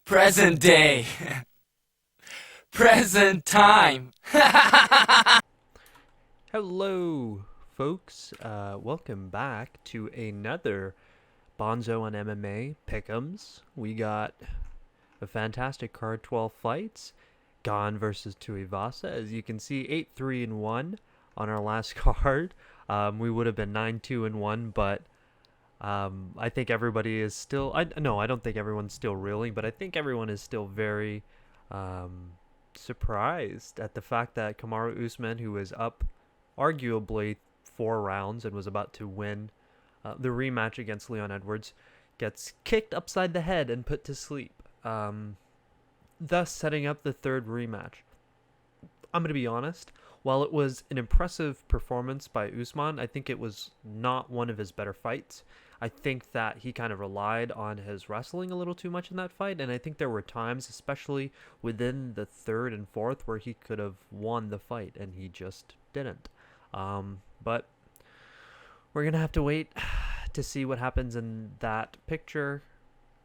Present day. Present time. Hello, folks. Welcome back to another Bonzo on MMA Pick'ems. We got a fantastic card, 12 fights. Gon versus Tuivasa. As you can see, 8-3-1 on our last card. We would have been 9-2-1, but I think everybody is still. I don't think everyone's still reeling, but I think everyone is still very um, surprised at the fact that Kamaru Usman, who was up arguably 4 rounds and was about to win the rematch against Leon Edwards, gets kicked upside the head and put to sleep, thus setting up the third rematch. I'm going to be honest. While it was an impressive performance by Usman, I think it was not one of his better fights. I think that he kind of relied on his wrestling a little too much in that fight, and I think there were times, especially within the third and fourth, where he could have won the fight, and he just didn't. But we're going to have to wait to see what happens in that picture,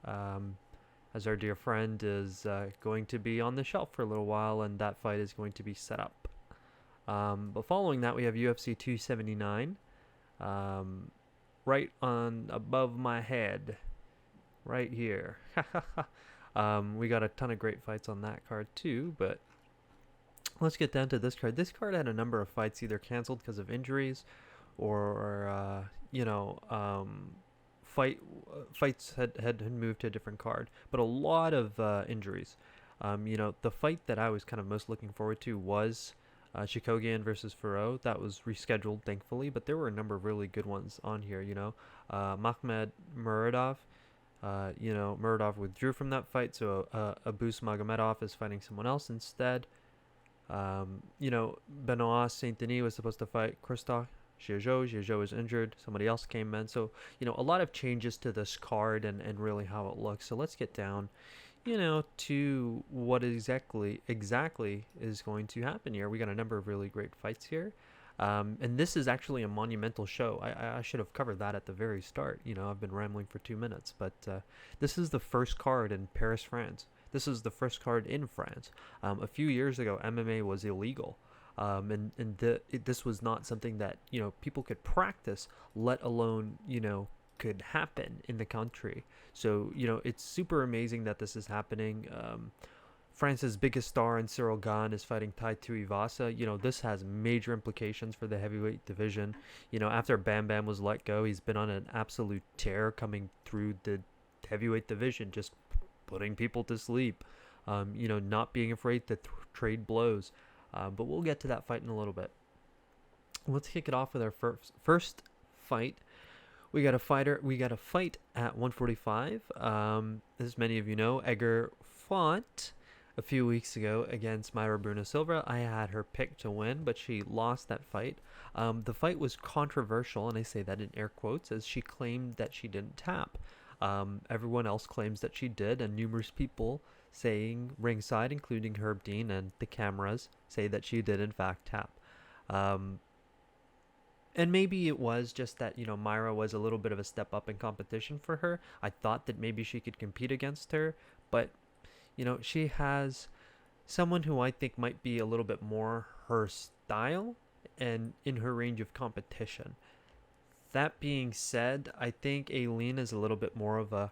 as our dear friend is going to be on the shelf for a little while, and that fight is going to be set up. But following that, we have UFC 279, right on above my head, right here. We got a ton of great fights on that card too, but let's get down to this card. This card had a number of fights either canceled because of injuries or fights had moved to a different card, but a lot of injuries. The fight that I was kind of most looking forward to was Chikogian versus Faro. That was rescheduled, thankfully, but there were a number of really good ones on here. Makhmed Muradov. Muradov withdrew from that fight, so Abus Magomedov is fighting someone else instead. Benoit Saint Denis was supposed to fight Christophe Giajo. Giajo is injured. Somebody else came in. So, a lot of changes to this card and really how it looks. So let's get down, to what exactly is going to happen here. We got a number of really great fights here. And this is actually a monumental show. I should have covered that at the very start. I've been rambling for 2 minutes, but this is the first card in Paris, France. This is the first card in France. A few years ago, MMA was illegal. This was not something that people could practice, let alone could happen in the country. So it's super amazing that this is happening. France's biggest star in Cyril Gane is fighting Tai Tuivasa. This has major implications for the heavyweight division. After Bam Bam was let go, he's been on an absolute tear coming through the heavyweight division, just putting people to sleep. Not being afraid to trade blows. But we'll get to that fight in a little bit. Let's kick it off with our first fight. We got a fight at 145. As many of you know, Egger fought a few weeks ago against Mayra Bruna Silva. I had her picked to win, but she lost that fight. The fight was controversial, and I say that in air quotes, as she claimed that she didn't tap. Everyone else claims that she did, and numerous people saying ringside, including Herb Dean and the cameras, say that she did in fact tap. And maybe it was just that, Mayra was a little bit of a step up in competition for her. I thought that maybe she could compete against her, but, she has someone who I think might be a little bit more her style and in her range of competition. That being said, I think Aileen is a little bit more of a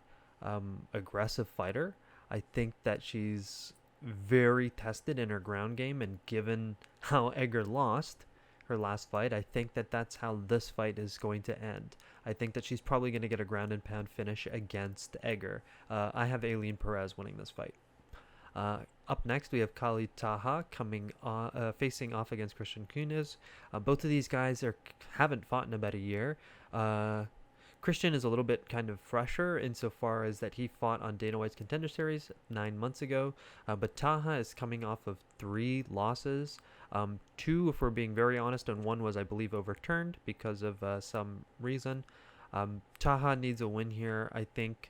aggressive fighter. I think that she's very tested in her ground game, and given how Egger lost her last fight, I think that that's how this fight is going to end. I think that she's probably going to get a ground and pound finish against Egger. I have Aileen Perez winning this fight. Up next, we have Khalid Taha facing off against Christian Kunez. Both of these guys haven't fought in about a year. Christian is a little bit kind of fresher insofar as that he fought on Dana White's Contender Series 9 months ago. But Taha is coming off of 3 losses. 2, if we're being very honest, and 1 was, I believe, overturned because of some reason. Taha needs a win here, I think.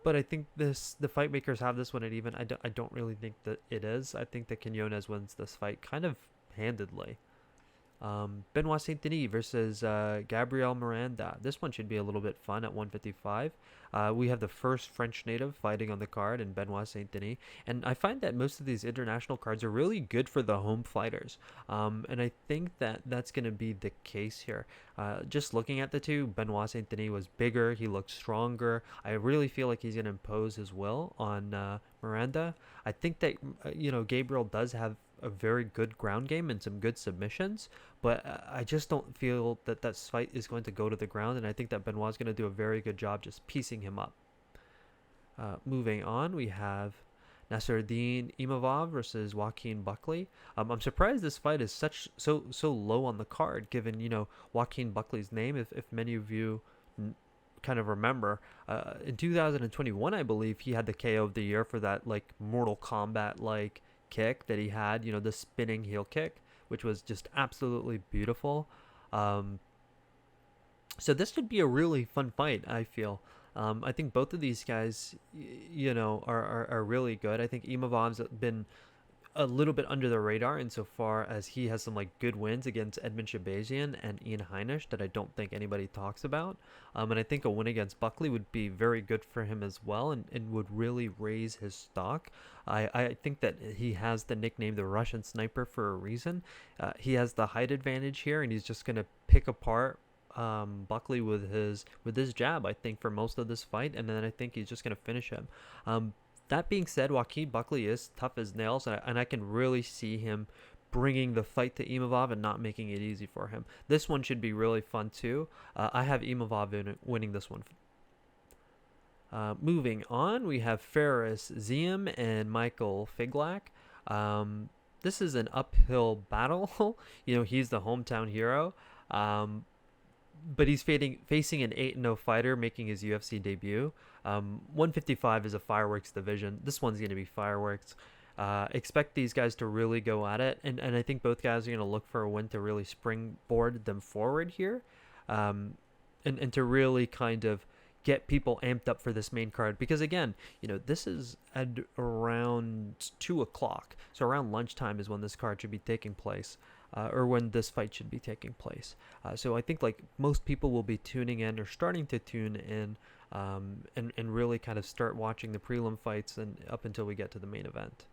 But I think the fight makers have this one at even. I don't really think that it is. I think that Quinones wins this fight kind of handedly. Benoit Saint Denis versus Gabriel Miranda. This one should be a little bit fun at 155. We have the first French native fighting on the card in Benoit Saint Denis. And I find that most of these international cards are really good for the home fighters. And I think that that's going to be the case here. Just looking at the two, Benoit Saint Denis was bigger. He looked stronger. I really feel like he's going to impose his will on Miranda. I think that, Gabriel does have a very good ground game and some good submissions, but I just don't feel that that fight is going to go to the ground, and I think that Benoit's going to do a very good job just piecing him up. Moving on, we have Nasruddin Imavov versus Joaquin Buckley. I'm surprised this fight is so low on the card, given Joaquin Buckley's name. If many of you kind of remember, in 2021, I believe he had the KO of the year for that like Mortal Kombat like kick that he had, the spinning heel kick, which was just absolutely beautiful. So this should be a really fun fight, I feel. I think both of these guys, are really good. I think Imavov's been a little bit under the radar insofar as he has some like good wins against Edmund Shabazian and Ian Heinisch that I don't think anybody talks about. And I think a win against Buckley would be very good for him as well, and would really raise his stock. I think that he has the nickname the Russian Sniper for a reason. He has the height advantage here, and he's just going to pick apart Buckley with his jab, I think, for most of this fight, and then I think he's just going to finish him. That being said, Joaquin Buckley is tough as nails, and I can really see him bringing the fight to Imavov and not making it easy for him. This one should be really fun too. I have Imavov winning this one. Moving on, we have Fares Ziam and Michael Figlak. This is an uphill battle. He's the hometown hero. But he's facing an 8-0 fighter making his UFC debut. 155 is a fireworks division. This one's going to be fireworks. Expect these guys to really go at it. And I think both guys are going to look for a win to really springboard them forward here. And to really kind of get people amped up for this main card. Because again, this is at around 2 o'clock. So around lunchtime is when this card should be taking place. Or when this fight should be taking place. So I think like most people will be tuning in or starting to tune in and really kind of start watching the prelim fights and up until we get to the main event.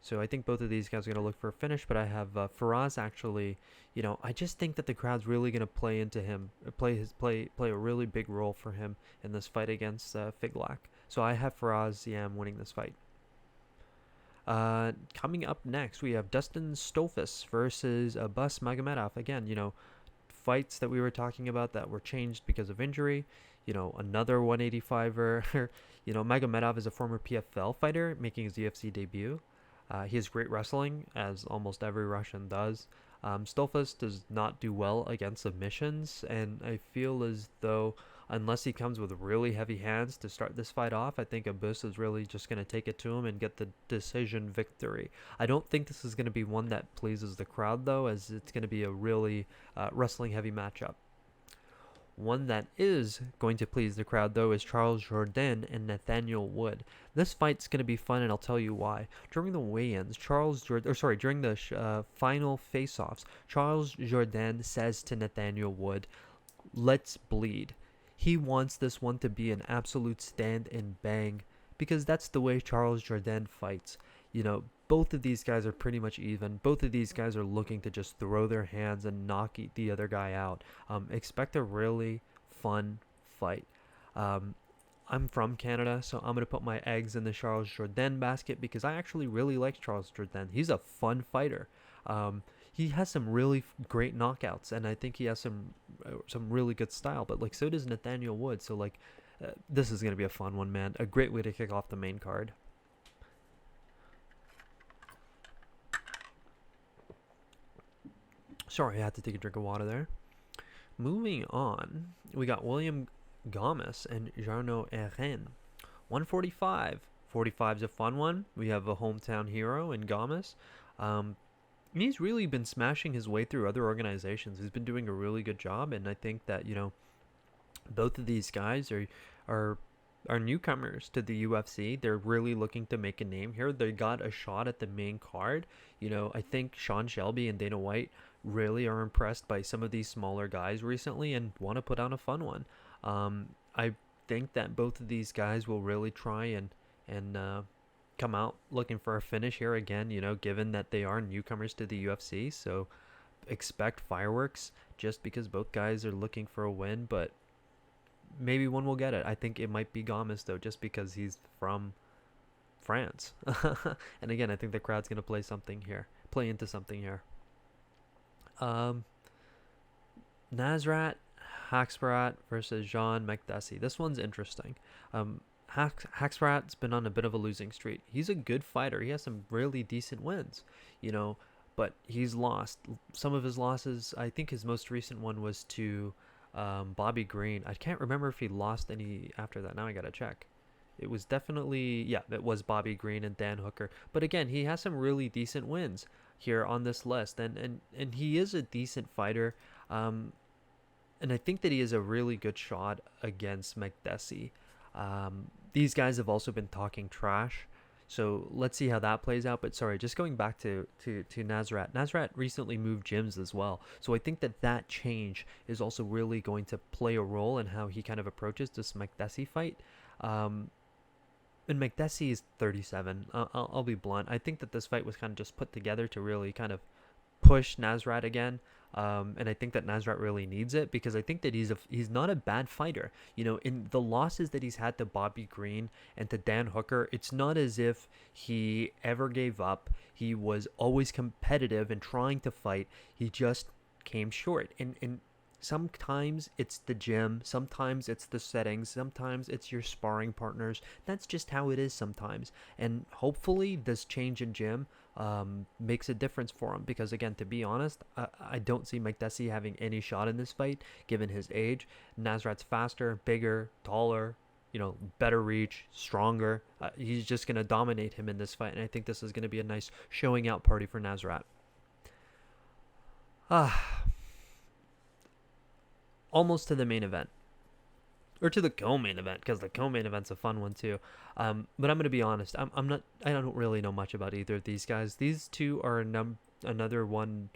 So I think both of these guys are going to look for a finish, but I have Fares actually, I just think that the crowd's really going to play into him, play a really big role for him in this fight against Figlak. So I have Fares Ziam winning this fight. Coming up next, we have Dustin Stolfus versus Abbas Magomedov. Again, fights that we were talking about that were changed because of injury. Another 185er. Magomedov is a former PFL fighter making his UFC debut. He has great wrestling, as almost every Russian does. Stolfus does not do well against submissions, and I feel as though unless he comes with really heavy hands to start this fight off, I think Abbas is really just going to take it to him and get the decision victory. I don't think this is going to be one that pleases the crowd, though, as it's going to be a really wrestling-heavy matchup. One that is going to please the crowd, though, is Charles Jourdain and Nathaniel Wood. This fight's going to be fun, and I'll tell you why. During the weigh-ins, during the final face-offs, Charles Jourdain says to Nathaniel Wood, "Let's bleed." He wants this one to be an absolute stand and bang, because that's the way Charles Jourdain fights. Both of these guys are pretty much even. Both of these guys are looking to just throw their hands and knock the other guy out. Expect a really fun fight. I'm from Canada, so I'm going to put my eggs in the Charles Jourdain basket because I actually really like Charles Jourdain. He's a fun fighter. He has some really great knockouts, and I think he has some really good style, but so does Nathaniel Wood. So this is going to be a fun one, man. A great way to kick off the main card. Sorry, I had to take a drink of water there. Moving on, we got William Gomis and Jarno Eren. 145. 45 is a fun one. We have a hometown hero in Gomis. He's really been smashing his way through other organizations. He's been doing a really good job, and I think that, both of these guys are newcomers to the UFC. They're really looking to make a name here. They got a shot at the main card. I think Sean Shelby and Dana White really are impressed by some of these smaller guys recently and want to put on a fun one. I think that both of these guys will really try and come out looking for a finish here again, given that they are newcomers to the UFC. So expect fireworks just because both guys are looking for a win, but maybe one will get it. I think it might be Gomes, though, just because he's from France. And again, I think the crowd's going to play into something here. Nasrat Haqparast versus Jean Makdessi. This one's interesting. Haqparast's been on a bit of a losing streak. He's a good fighter. He has some really decent wins, but he's lost. Some of his losses, I think his most recent one was to Bobby Green. I can't remember if he lost any after that. Now I gotta check. It was definitely, yeah, it was Bobby Green and Dan Hooker. But again, he has some really decent wins here on this list, and he is a decent fighter. And I think that he is a really good shot against Makdessi. These guys have also been talking trash, so let's see how that plays out. But sorry, just going back to Nasrat. Nasrat recently moved gyms as well, so I think that change is also really going to play a role in how he kind of approaches this Makdessi fight. And Makdessi is 37. I'll be blunt. I think that this fight was kind of just put together to really kind of push Nasrat again. And I think that Nasrat really needs it because I think that he's not a bad fighter. In the losses that he's had to Bobby Green and to Dan Hooker, it's not as if he ever gave up. He was always competitive and trying to fight. He just came short. And sometimes it's the gym, sometimes it's the settings, sometimes it's your sparring partners. That's just how it is sometimes. And hopefully this change in gym makes a difference for him, because again, to be honest, I don't see Makdessi having any shot in this fight given his age. Nasrat's faster, bigger, taller, better reach, stronger. He's just going to dominate him in this fight, and I think this is going to be a nice showing out party for Nasrat. Almost to the main event, or to the co-main event, because the co-main event's a fun one too. But I'm gonna be honest, I don't really know much about either of these guys. These two are another one.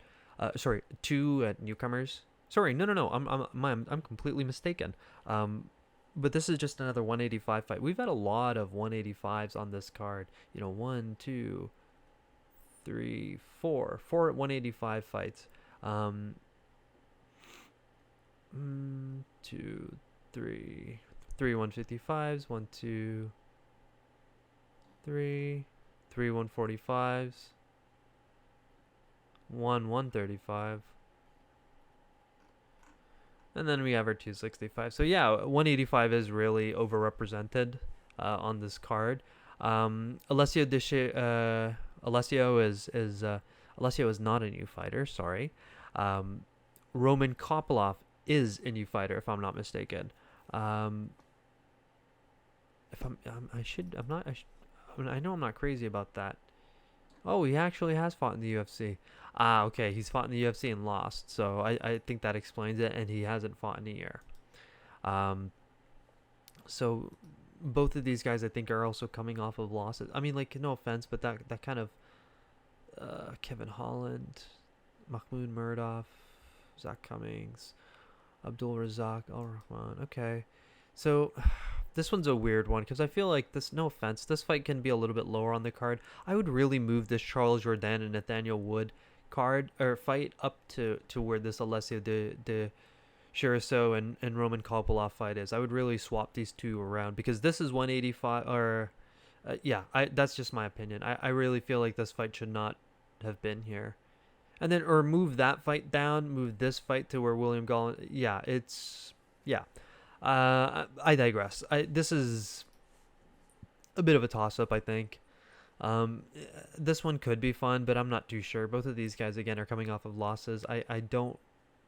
Two newcomers. Sorry, no. I'm completely mistaken. But this is just another 185 fight. We've had a lot of 185s on this card. 1, 2, 3, 4 185 fights. 2, 3 155s, 1, 2, 3 145s, 135, and then we have our 265. So yeah, 185 is really overrepresented on this card. Alessio is not a new fighter. Sorry. Roman Kopylov is a new fighter, if I'm not mistaken. I know I'm not crazy about that. Oh, he actually has fought in the UFC. Okay, he's fought in the UFC and lost, so I think that explains it, and he hasn't fought in a year. So both of these guys, I think, are also coming off of losses. I mean, no offense, but that kind of Kevin Holland, Mahmoud Murdoch, Zach Cummings, Abdul Razak Al Rahman. Okay, so this one's a weird one because I feel like this. No offense, this fight can be a little bit lower on the card. I would really move this Charles Jourdain and Nathaniel Wood card or fight up to where this Alessio de Chiriso and Roman Kopylov fight is. I would really swap these two around because this is 185. Or that's just my opinion. I really feel like this fight should not have been here. And then, or move that fight down, move this fight to where William Gall. I digress. This is a bit of a toss-up, I think. This one could be fun, but I'm not too sure. Both of these guys, again, are coming off of losses. I don't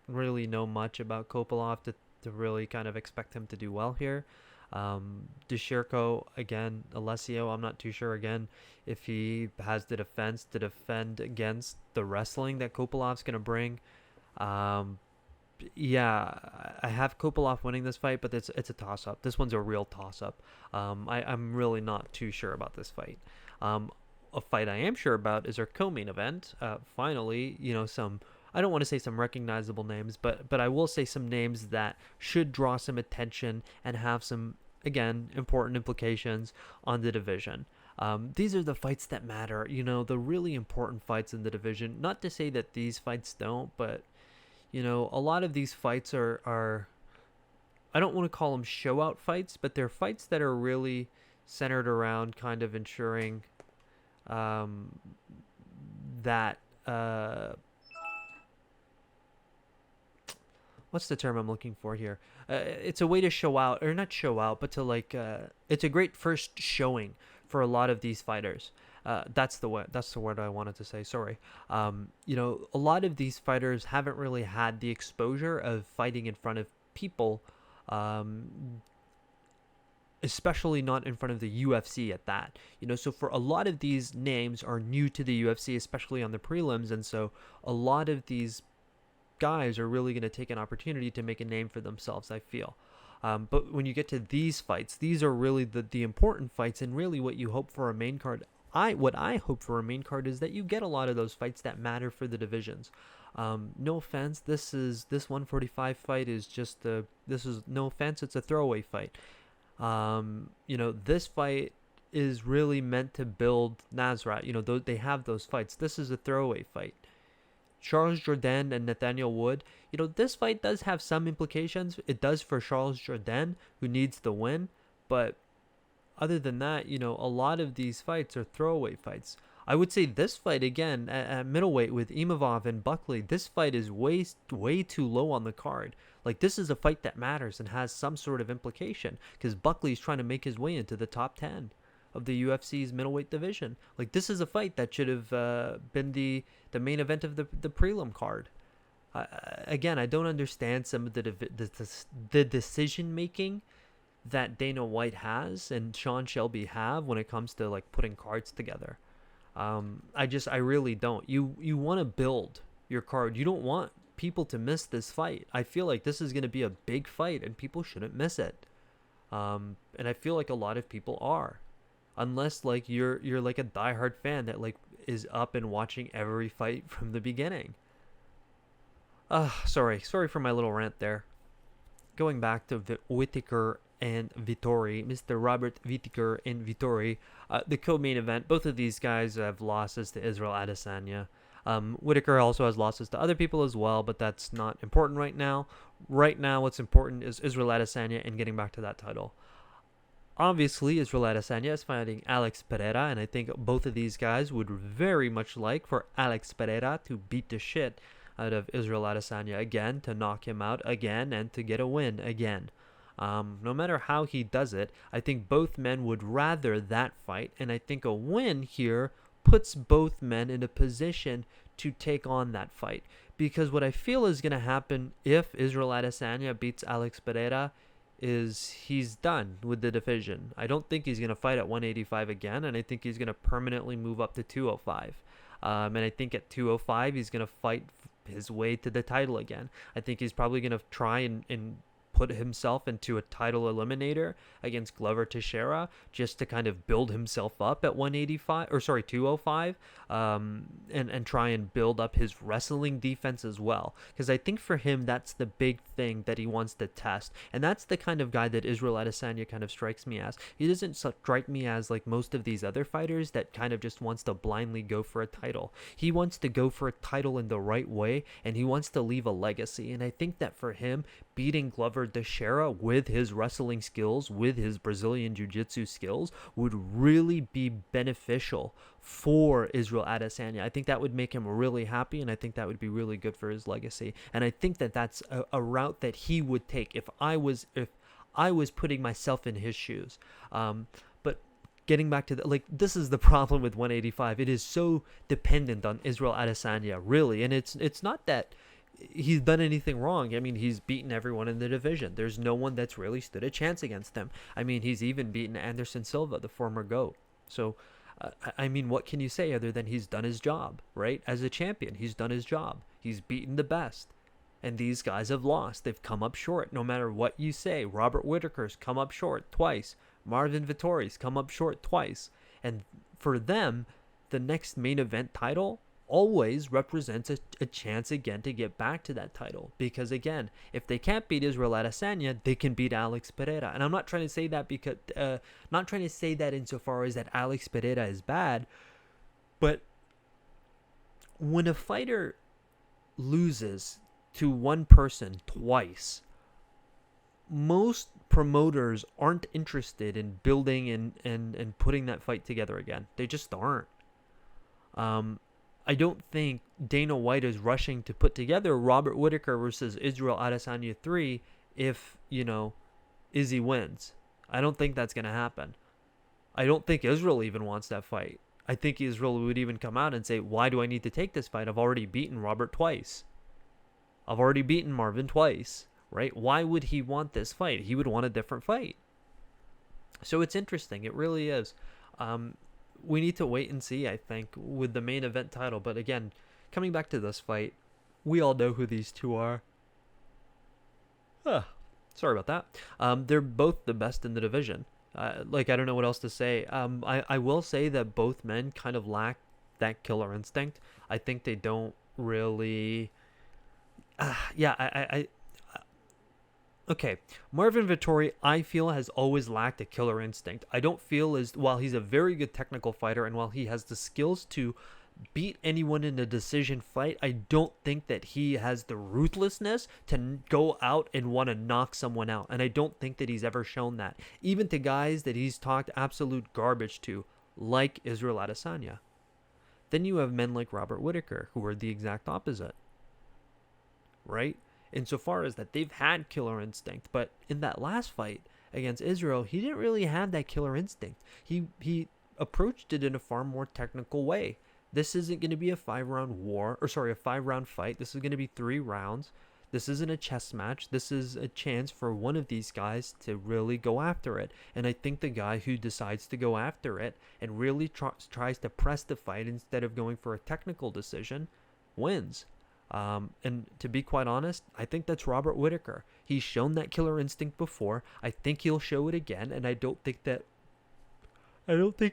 really know much about Kopylov to really kind of expect him to do well here. Deshirko, again, Alessio, I'm not too sure, again, if he has the defense to defend against the wrestling that Kopylov's going to bring. I have Kopylov winning this fight, but it's a toss-up. This one's a real toss-up. I'm really not too sure about this fight. A fight I am sure about is our co-main event. Finally, some I don't want to say some recognizable names, but I will say some names that should draw some attention and have some, again, important implications on the division. These are the fights that matter, the really important fights in the division. Not to say that these fights don't, but a lot of these fights are I don't want to call them show out fights, but they're fights that are really centered around kind of ensuring that what's the term I'm looking for here? It's a way to show out, or not show out, but to it's a great first showing for a lot of these fighters. That's the word I wanted to say. Sorry. A lot of these fighters haven't really had the exposure of fighting in front of people, especially not in front of the UFC at that. So for a lot of these names are new to the UFC, especially on the prelims, and so a lot of these guys are really going to take an opportunity to make a name for themselves, I feel. But when you get to these fights, these are really the important fights, and really what you hope for a main card. What I hope for a main card is that you get a lot of those fights that matter for the divisions. No offense, this 145 fight is no offense, it's a throwaway fight. This fight is really meant to build Nasrat. They have those fights. This is a throwaway fight. Charles Jourdain and Nathaniel Wood, this fight does have some implications. It does for Charles Jourdain, who needs the win, but other than that, a lot of these fights are throwaway fights. I would say this fight, again, at middleweight with Imavov and Buckley, this fight is way too low on the card. This is a fight that matters and has some sort of implication, because Buckley's trying to make his way into the top 10 of the UFC's middleweight division. This is a fight that should have been the main event of the prelim card. Again, I don't understand some of the decision making that Dana White has and Sean Shelby have when it comes to putting cards together. I really don't. You want to build your card. You don't want people to miss this fight. I feel like this is going to be a big fight and people shouldn't miss it. And I feel like a lot of people are, unless you're a diehard fan that is up and watching every fight from the beginning. Sorry for my little rant there. Going back to Whittaker and Vettori, Mr. Robert Whittaker and Vettori, the co-main event. Both of these guys have losses to Israel Adesanya. Whittaker also has losses to other people as well, but that's not important right now. Right now, what's important is Israel Adesanya and getting back to that title. Obviously, Israel Adesanya is fighting Alex Pereira, and I think both of these guys would very much like for Alex Pereira to beat the shit out of Israel Adesanya again, to knock him out again, and to get a win again. No matter how he does it, I think both men would rather that fight, and I think a win here puts both men in a position to take on that fight. Because what I feel is going to happen if Israel Adesanya beats Alex Pereira is he's done with the division. I don't think he's going to fight at 185 again, and I think he's going to permanently move up to 205. And I think at 205 he's going to fight his way to the title again. I think he's probably going to try and put himself into a title eliminator against Glover Teixeira just to kind of build himself up at 205, and try and build up his wrestling defense as well. Because I think for him, that's the big thing that he wants to test. And that's the kind of guy that Israel Adesanya kind of strikes me as. He doesn't strike me as like most of these other fighters that kind of just wants to blindly go for a title. He wants to go for a title in the right way, and he wants to leave a legacy. And I think that for him, beating Glover Teixeira with his wrestling skills, with his Brazilian Jiu-Jitsu skills, would really be beneficial for Israel Adesanya. I think that would make him really happy, and I think that would be really good for his legacy. And I think that that's a route that he would take if I was putting myself in his shoes. But getting back to this is the problem with 185. It is so dependent on Israel Adesanya, really, and it's not that he's done anything wrong. I mean, he's beaten everyone in the division. There's no one that's really stood a chance against him. I mean, he's even beaten Anderson Silva, the former GOAT. So, I mean, what can you say other than he's done his job, right? As a champion, he's done his job. He's beaten the best. And these guys have lost. They've come up short, no matter what you say. Robert Whittaker's come up short twice. Marvin Vettori's come up short twice. And for them, the next main event title always represents a chance again to get back to that title. Because again, if they can't beat Israel Adesanya, they can beat Alex Pereira. And I'm not trying to say that because, not trying to say that insofar as that Alex Pereira is bad, but when a fighter loses to one person twice, most promoters aren't interested in building and putting that fight together again. They just aren't. I don't think Dana White is rushing to put together Robert Whittaker versus Israel Adesanya 3 if, Izzy wins. I don't think that's going to happen. I don't think Israel even wants that fight. I think Israel would even come out and say, why do I need to take this fight? I've already beaten Robert twice. I've already beaten Marvin twice, right? Why would he want this fight? He would want a different fight. So it's interesting. It really is. We need to wait and see, I think, with the main event title. But again, coming back to this fight, we all know who these two are. Sorry about that. They're both the best in the division. I don't know what else to say. I will say that both men kind of lack that killer instinct. I think they don't really... Okay, Marvin Vettori, I feel, has always lacked a killer instinct. I don't feel while he's a very good technical fighter and while he has the skills to beat anyone in a decision fight, I don't think that he has the ruthlessness to go out and want to knock someone out. And I don't think that he's ever shown that, even to guys that he's talked absolute garbage to, like Israel Adesanya. Then you have men like Robert Whittaker, who are the exact opposite. Right? Insofar as that they've had killer instinct, but in that last fight against Israel, he didn't really have that killer instinct. He approached it in a far more technical way. This isn't going to be a 5-round fight. This is going to be 3 rounds. This isn't a chess match. This is a chance for one of these guys to really go after it. And I think the guy who decides to go after it and really tries to press the fight instead of going for a technical decision wins. And to be quite honest, I think that's Robert Whittaker. He's shown that killer instinct before. I think he'll show it again, and I don't think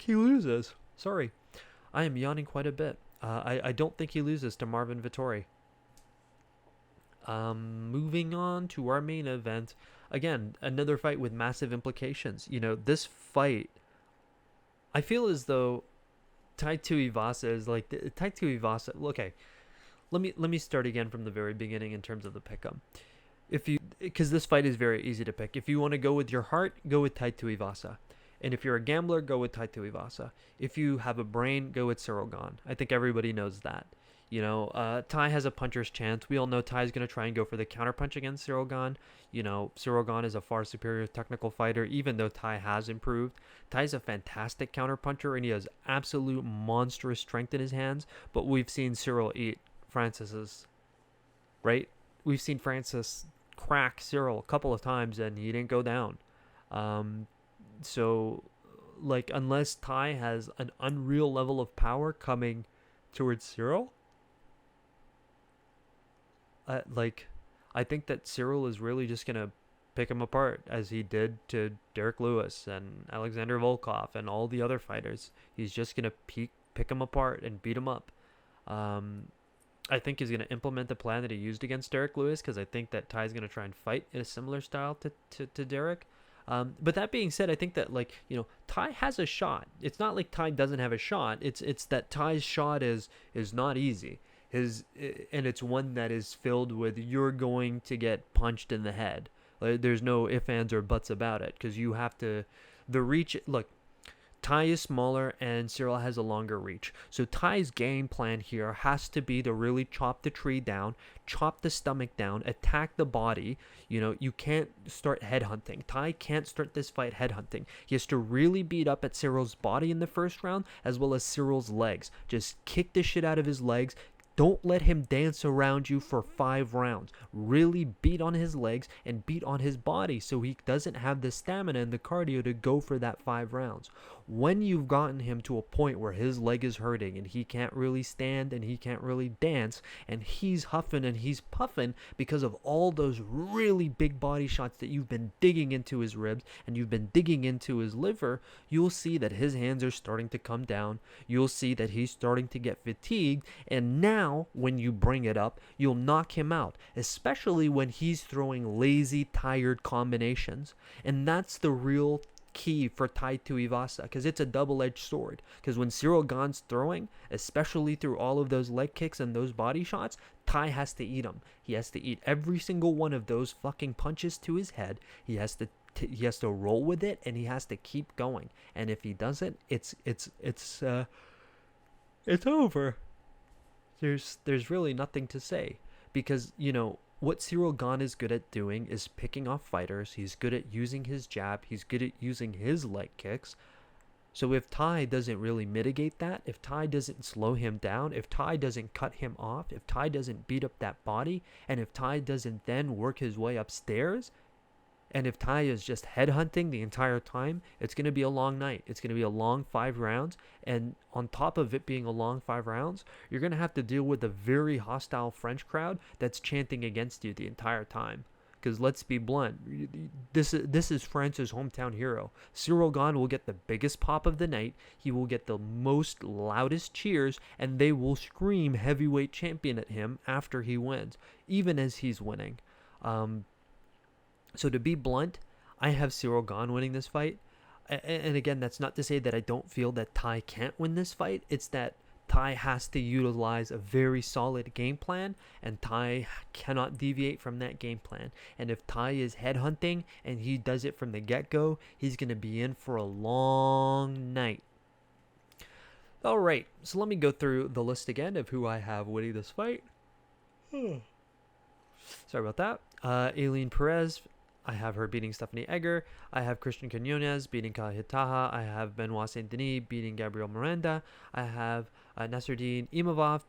he loses. Sorry. I am yawning quite a bit. I don't think he loses to Marvin Vettori. Moving on to our main event. Again, another fight with massive implications. This fight, I feel as though Tai Tuivasa is like... Tai Tuivasa... Okay. Let me start again from the very beginning in terms of the pick'em. Because this fight is very easy to pick. If you want to go with your heart, go with Tai Tuivasa. And if you're a gambler, go with Tai Tuivasa. If you have a brain, go with Ciryl Gane. I think everybody knows that. Tai has a puncher's chance. We all know Tai is going to try and go for the counterpunch against Ciryl Gane. Ciryl Gane is a far superior technical fighter, even though Tai has improved. Tai's a fantastic counterpuncher, and he has absolute monstrous strength in his hands. But we've seen Ciryl eat Francis's, right? We've seen Francis crack Ciryl a couple of times, and he didn't go down. So, unless Tai has an unreal level of power coming towards Ciryl, I think that Ciryl is really just going to pick him apart, as he did to Derek Lewis and Alexander Volkov and all the other fighters. He's just going to pick him apart and beat him up. I think he's going to implement the plan that he used against Derek Lewis, because I think that Ty's going to try and fight in a similar style to Derek. But that being said, I think that Tai has a shot. It's not like Tai doesn't have a shot. It's that Ty's shot is not easy. And it's one that is filled with, you're going to get punched in the head. There's no ifs, ands, or buts about it, because you have to... The reach... Look, Tai is smaller and Ciryl has a longer reach. So Tai's game plan here has to be to really chop the tree down, chop the stomach down, attack the body. You can't start headhunting. Tai can't start this fight headhunting. He has to really beat up at Cyryl's body in the first round, as well as Cyryl's legs. Just kick the shit out of his legs, Don't let him dance around you for 5 rounds. Really beat on his legs and beat on his body so he doesn't have the stamina and the cardio to go for that 5 rounds. When you've gotten him to a point where his leg is hurting and he can't really stand and he can't really dance and he's huffing and he's puffing because of all those really big body shots that you've been digging into his ribs and you've been digging into his liver, you'll see that his hands are starting to come down. You'll see that he's starting to get fatigued. And now, when you bring it up, you'll knock him out, especially when he's throwing lazy, tired combinations. And that's the real key for Tai Tuivasa, because it's a double-edged sword. Because when Cyril Gane's throwing, especially through all of those leg kicks and those body shots, Tai has to eat them. He has to eat every single one of those fucking punches to his head. He has to roll with it, and he has to keep going. And if he doesn't, it's over. There's really nothing to say, because what Cyril Gane is good at doing is picking off fighters. He's good at using his jab. He's good at using his leg kicks. So if Tai doesn't really mitigate that, if Tai doesn't slow him down, if Tai doesn't cut him off, if Tai doesn't beat up that body, and if Tai doesn't then work his way upstairs, and if Tai is just headhunting the entire time, it's going to be a long night. It's going to be a long 5 rounds. And on top of it being a long 5 rounds, you're going to have to deal with a very hostile French crowd that's chanting against you the entire time. Because let's be blunt, this is France's hometown hero. Cyril Gane will get the biggest pop of the night. He will get the most loudest cheers, and they will scream heavyweight champion at him after he wins, even as he's winning. So to be blunt, I have Cyril Gane winning this fight. And again, that's not to say that I don't feel that Tai can't win this fight. It's that Tai has to utilize a very solid game plan, and Tai cannot deviate from that game plan. And if Tai is headhunting and he does it from the get-go, he's going to be in for a long night. All right, so let me go through the list again of who I have winning this fight. Sorry about that. Aileen Perez, I have her beating Stephanie Egger. I have Christian Quinones beating Kahitaha. I have Benoit Saint Denis beating Gabriel Miranda. I have Nasruddin Imavov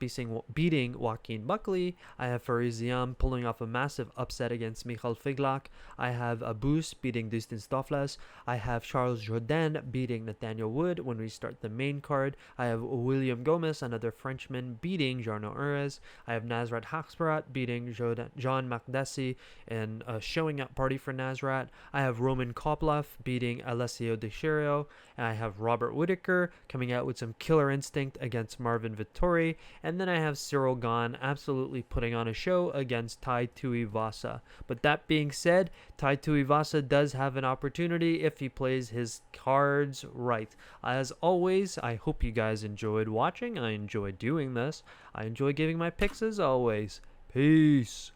beating Joaquin Buckley. I have Fariziam pulling off a massive upset against Michal Figlak. I have Abus beating Dustin Stoflas. I have Charles Jourdain beating Nathaniel Wood when we start the main card. I have William Gomez, another Frenchman, beating Jarno Ures. I have Nasrat Hakparat beating John Makdessi in a showing up party for Nasrat. I have Roman Koplev beating Alessio De Chirio. And I have Robert Whittaker coming out with some killer instinct against Marvin Vittori. And then I have Cyril Gane absolutely putting on a show against Tai Tuivasa. But that being said, Tai Tuivasa does have an opportunity if he plays his cards right. As always, I hope you guys enjoyed watching. I enjoy doing this. I enjoy giving my picks as always. Peace.